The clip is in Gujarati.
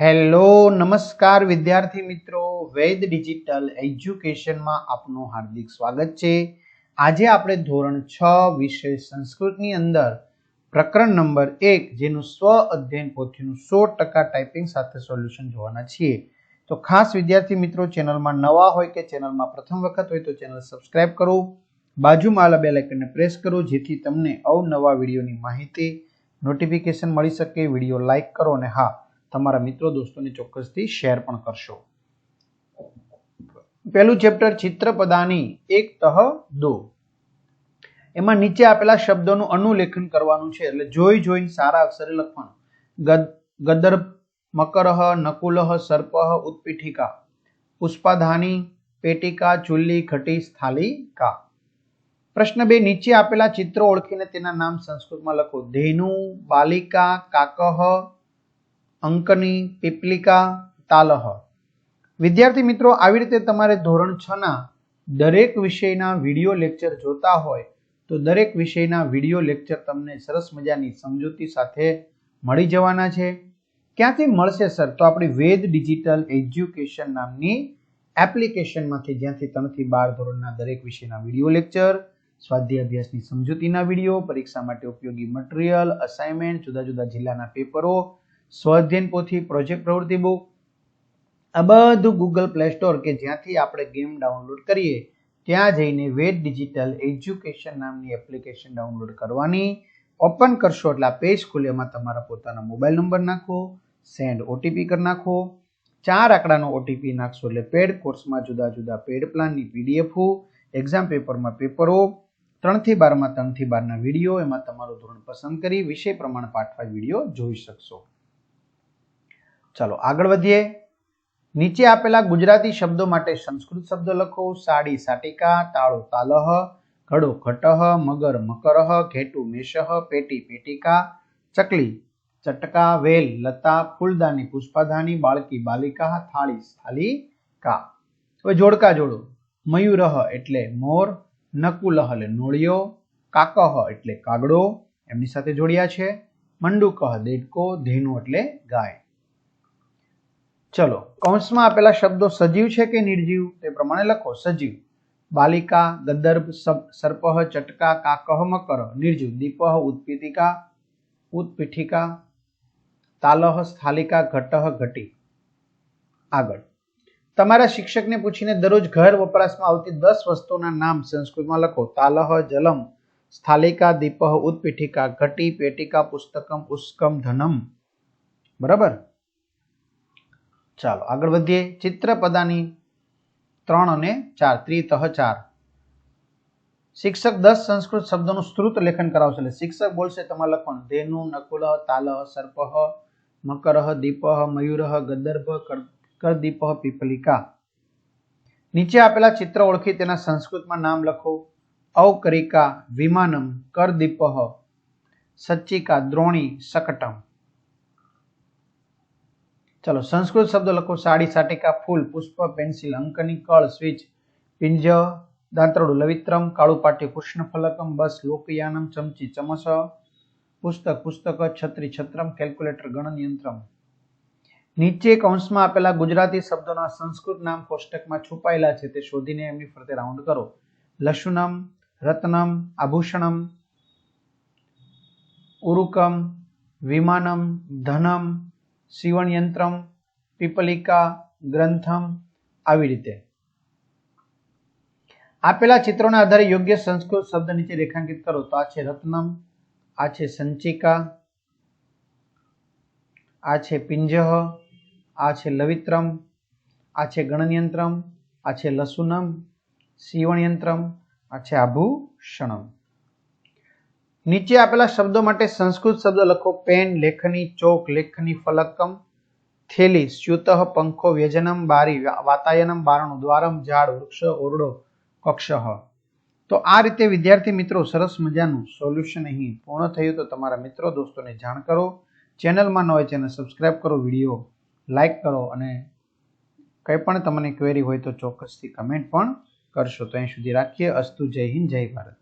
હેલો નમસ્કાર વિદ્યાર્થી મિત્રો, વૈદ ડિજિટલ એજ્યુકેશનમાં આપનું હાર્દિક સ્વાગત છે। આજે આપણે ધોરણ 6 વિષય સંસ્કૃતની અંદર પ્રકરણ નંબર 1 જેનું સ્વ અધ્યયન પોથીનું 100% ટાઈપિંગ સાથે સોલ્યુશન જોવાના છીએ। તો ખાસ વિદ્યાર્થી મિત્રો, ચેનલમાં નવા હોય કે ચેનલમાં પ્રથમ વખત હોય તો ચેનલ સબસ્ક્રાઇબ કરો, બાજુમાં આવેલા બેલ આઇકનને પ્રેસ કરો જેથી તમને અવનવા વિડીયોની માહિતી નોટિફિકેશન મળી શકે। વિડીયો લાઈક કરો અને હા, તમારા મિત્રો દોસ્તોને ચોક્કસથી શેર પણ કરશો। પહેલું ચેપ્ટર ચિત્રપદાની એક તહ દો, એમાં નીચે આપેલા શબ્દોનું અનુલેખન કરવાનું છે, એટલે જોઈને સારા અક્ષરે લખવાનું। ગદર્ભ, મકરહ, નકુલહ, સર્પહ, ઉત્પીઠિકા, પુષ્પાધાની, પેટિકા, ચુલ્લી, ઘટી, સ્થાલિકા। પ્રશ્ન 2, નીચે આપેલા ચિત્રો ઓળખીને તેના નામ સંસ્કૃતમાં લખો। ધેનુ, બાલિકા, કાકહ, અંકની, પીપલિકા, તાલહ। વિદ્યાર્થી મિત્રો, આવી રીતે તમારે ધોરણ 6 ના દરેક વિષયના વિડીયો લેક્ચર જોતા હોય તો દરેક વિષયના વિડીયો લેક્ચર તમને સરસ મજાની સમજૂતી સાથે મળી જવાના છે। ક્યાંથી મળશે સર? તો આપણી વેદ ડિજિટલ એજ્યુકેશન નામની એપ્લિકેશનમાંથી, જ્યાંથી 3 થી 12 ધોરણના દરેક વિષયના વિડીયો લેક્ચર, સ્વાધ્યાય અભ્યાસની સમજૂતીના વિડીયો, પરીક્ષા માટે ઉપયોગી મટીરીયલ, અસાઇનમેન્ટ, જુદા જુદા જિલ્લાના પેપરો, સ્વઅધ્યયન પોથી, પ્રોજેક્ટ પ્રવૃત્તિ બુક, આ બધું ગૂગલ પ્લે સ્ટોર કે જ્યાંથી આપણે ગેમ ડાઉનલોડ કરીએ ત્યાં જઈને વેદ ડિજિટલ એજ્યુકેશન નામની એપ્લિકેશન ડાઉનલોડ કરવાની। ઓપન કરશો એટલે આ પેજ ખુલે, એમાં તમારા પોતાના મોબાઈલ નંબર નાખો, સેન્ડ ઓટીપી કરી નાખો, 4 આંકડાનો ઓટીપી નાખશો એટલે પેડ કોર્સમાં જુદા જુદા પેડ પ્લાનની પીડીએફ, એક્ઝામ પેપરમાં પેપરો, 3 થી 12 માં 3 થી 12 ના વિડીયો, એમાં તમારું ધોરણ પસંદ કરી વિષય પ્રમાણે પાઠવાય વિડીયો જોઈ શકશો। ચાલો આગળ વધીએ। નીચે આપેલા ગુજરાતી શબ્દો માટે સંસ્કૃત શબ્દો લખો। સાડી સાટિકા, તાળો તાલહ, ઘડો ઘટહ, મગર મકરહ, ઘેટુ મેષહ, પેટી પેટિકા, ચકલી ચટકા, વેલ લતા, ફૂલદાની પુષ્પાધાની, બાળકી બાલિકા, થાળી સ્થાલિકા। હવે જોડકા જોડો। મયુરહ એટલે મોર, નકુલહ એટલે નોળિયો, કાકહ એટલે કાગડો, એમની સાથે જોડ્યા છે, મંડુકહ દેડકો, ધેનુ એટલે ગાય। ચલો કૌંસમાં આપેલા શબ્દો સજીવ છે કે નિર્જીવ તે પ્રમાણે લખો। સજીવ બાલિકા, ગદર્ભ, સર્પહ, ચટકા, કાકહ, મકર। નિર્જીવ દીપહ, ઉત્પીઠિકા, ઉત્પીઠિકા, તાલહ, સ્થાલિકા, ઘટહ, ઘટી। આગળ તમારા શિક્ષકને પૂછીને દરરોજ ઘર વપરાશમાં આવતી 10 વસ્તુઓના નામ સંસ્કૃતમાં લખો। તાલહ જલમ, સ્થાલિકા દીપહ, ઉત્પીઠિકા, ઘટી, પેટિકા, પુસ્તકમ, ઉષ્કમ, ધનમ। બરાબર, ચાલો આગળ વધીએ। ચિત્રપદાની 3 અને 4 ત્રિતહ 4, શિક્ષક 10 સંસ્કૃત શબ્દોનું શ્રુત લેખન કરાવશે, એટલે શિક્ષક બોલશે, તમારે લખવાનું ધેનુ, નકુલહ, તાલહ, સર્પહ, મકરહ, દીપહ, મયુરહ, ગદર્ભ, કરદીપહ, પીપલિકા। નીચે આપેલા ચિત્ર ઓળખી તેના સંસ્કૃતમાં નામ લખો। અવકરિકા, વિમાનમ, કરદીપહ, સચ્ચિકા, દ્રોણી, શકટમ। ચલો સંસ્કૃત શબ્દો લખો। સાડી સાટિકા, ફૂલ, પુષ્પ, પેન્સિલ, અંકની, કળ, સ્વિચ, પિંજ, દાંતરડું, લવિત્રમ, કાળું પાટિયું, કૃષ્ણફલકમ, બસ, લોકયાનમ, ચમચી, ચમચ, પુસ્તક, પુસ્તક, છત્રી, છત્રમ, કેલ્ક્યુલેટર, ગણનયંત્રમ। નીચે કૌંસમાં આપેલા ગુજરાતી શબ્દોના સંસ્કૃત નામ કોષ્ટકમાં છુપાયેલા છે તે શોધીને એમની ફરતે રાઉન્ડ કરો। લશુનમ, રત્નમ, આભૂષણમ, ઉરુકમ, વિમાનમ, ધનમ, સીવણયંત્રમ, પીપલિકા, ગ્રંથમ। આવી રીતે આપેલા ચિત્રોના આધારે યોગ્ય સંસ્કૃત શબ્દ નીચે રેખાંકિત કરો। તો આ છે રત્નમ, આ છે સંચિકા, આ છે પિંજહ, આ છે લવિત્રમ, આ છે ગણનયંત્રમ, આ છે લસુનમ, સીવણયંત્રમ, આ છે આભૂષણમ। નીચે આપેલા શબ્દો માટે સંસ્કૃત શબ્દ લખો। પેન લેખની, ચોક લેખની, ફલકમ થેલી, સ્યુતઃ પંખો, વ્યજનમ બારી, વાતાયનમ બારણું, દ્વારમ ઝાડ, વૃક્ષ ઓરડો, કક્ષ। તો આ રીતે વિદ્યાર્થી મિત્રો સરસ મજાનું સોલ્યુશન અહીં પૂર્ણ થયું। તો તમારા મિત્રો દોસ્તોને જાણ કરો, ચેનલમાં ન હોય ચેનલ સબસ્ક્રાઇબ કરો, વિડીયો લાઈક કરો અને કંઈ પણ તમને ક્વેરી હોય તો ચોક્કસથી કમેન્ટ પણ કરશો। તો અહીં સુધી રાખીએ। અસ્તુ, જય હિન્દ, જય ભારત।